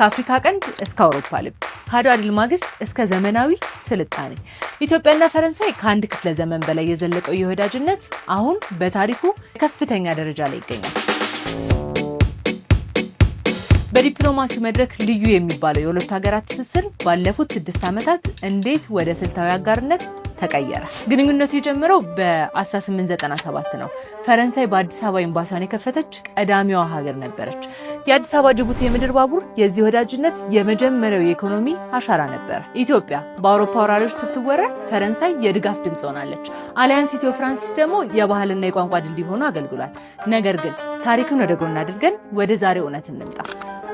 ከአፍሪካ ቀንድ እስከ አውሮፓ ልብ፣ ከአድዋ ድል ማግስት እስከ ዘመናዊ ስልጣኔ ኢትዮጵያና ፈረንሳይ ከአንድ ክፍለ ዘመን በላይ የዘለቀው የወዳጅነት አሁን በታሪኩ ከፍተኛ ደረጃ ላይ ይገኛል። በዲፕሎማሲው መድረክ ልዩ የሚባለው የሁለቱ ሀገራት ትስስር ባለፉት 6 ዓመታት እንዴት ወደ ስልታዊ አጋርነት ተቀየረ? ግንኙነቱ የጀመረው በ1897 ነው። ፈረንሳይ በአዲስ አበባ ኤምባሲዋን የከፈተች ቀዳሚዋ ሀገር ነበረች። የአዲስ አበባ ጅቡቲ የምድር ባቡር የዚህ ወዳጅነት የመጀመሪያው የኢኮኖሚ አሻራ ነበር። ኢትዮጵያ በአውሮፓ ወራሪዎች ስትወረር ፈረንሳይ የድጋፍ ድምፅ ሆናለች። አሊያንስ ኢትዮ ፍራንሲስ ደግሞ የባህልና የቋንቋ ድልድይ ሆኖ አገልግሏል። ነገር ግን ታሪክን ወደ ጎን አድርገን ወደ ዛሬው እውነት እንምጣ።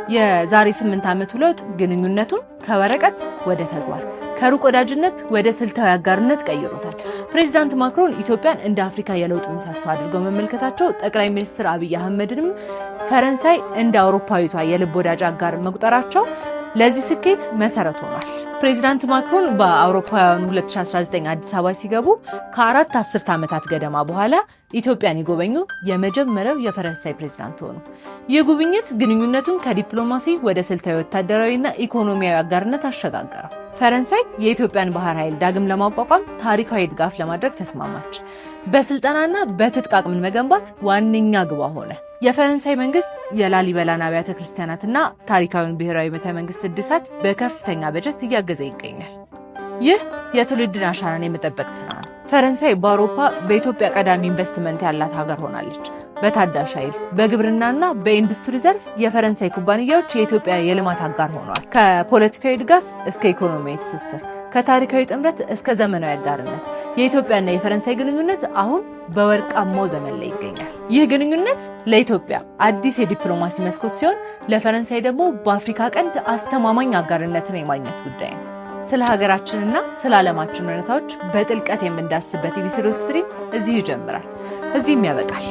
የዛሬ 8 ዓመቱ ለውጥ ግንኙነቱን ከወረቀት ወደ ተግባር፣ ከሩቅ ወዳጅነት ወደ ስልታዊ አጋርነት ቀይሮታል። ፕሬዚዳንት ማክሮን ኢትዮጵያን እንደ አፍሪካ የለውጥ ምሰሶ አድርገው መመልከታቸው፣ ጠቅላይ ሚኒስትር አብይ አህመድንም ፈረንሳይ እንደ አውሮፓዊቷ የልብ ወዳጅ አጋር መቁጠራቸው ለዚህ ስኬት መሰረት ሆኗል። ፕሬዚዳንት ማክሮን በአውሮፓውያኑ 2019 አዲስ አበባ ሲገቡ ከ4 አስርት ዓመታት ገደማ በኋላ ኢትዮጵያን ይጎበኙ የመጀመሪያው የፈረንሳይ ፕሬዚዳንት ሆኑ። ይህ ጉብኝት ግንኙነቱን ከዲፕሎማሲ ወደ ስልታዊ ወታደራዊና ኢኮኖሚያዊ አጋርነት አሸጋገረው። ፈረንሳይ የኢትዮጵያን ባህር ኃይል ዳግም ለማቋቋም ታሪካዊ ድጋፍ ለማድረግ ተስማማች። በስልጠናና በትጥቅ አቅምን መገንባት ዋነኛ ግቧ ሆነ። የፈረንሳይ መንግስት የላሊበላን አብያተ ክርስቲያናትና ታሪካዊውን ብሔራዊ ቤተ መንግስት እድሳት በከፍተኛ በጀት እያገዘ ይገኛል። ይህ የትውልድን አሻራን የመጠበቅ ስራ ነው። ፈረንሳይ በአውሮፓ በኢትዮጵያ ቀዳሚ ኢንቨስትመንት ያላት ሀገር ሆናለች። በታዳሽ ኃይል፣ በግብርናና በኢንዱስትሪ ዘርፍ የፈረንሳይ ኩባንያዎች የኢትዮጵያ የልማት አጋር ሆነዋል። ከፖለቲካዊ ድጋፍ እስከ ኢኮኖሚያዊ ትስስር፣ ከታሪካዊ ጥምረት እስከ ዘመናዊ አጋርነት የኢትዮጵያና የፈረንሳይ ግንኙነት አሁን በወርቃማው ዘመን ላይ ይገኛል። ይህ ግንኙነት ለኢትዮጵያ አዲስ የዲፕሎማሲ መስኮት ሲሆን፣ ለፈረንሳይ ደግሞ በአፍሪካ ቀንድ አስተማማኝ አጋርነትን የማግኘት ጉዳይ ነው። ስለ ሀገራችንና ስለ ዓለማችን ሁኔታዎች በጥልቀት የምንዳስበት ኢቢሲ ስትሪም እዚህ ይጀምራል፣ እዚህም ያበቃል።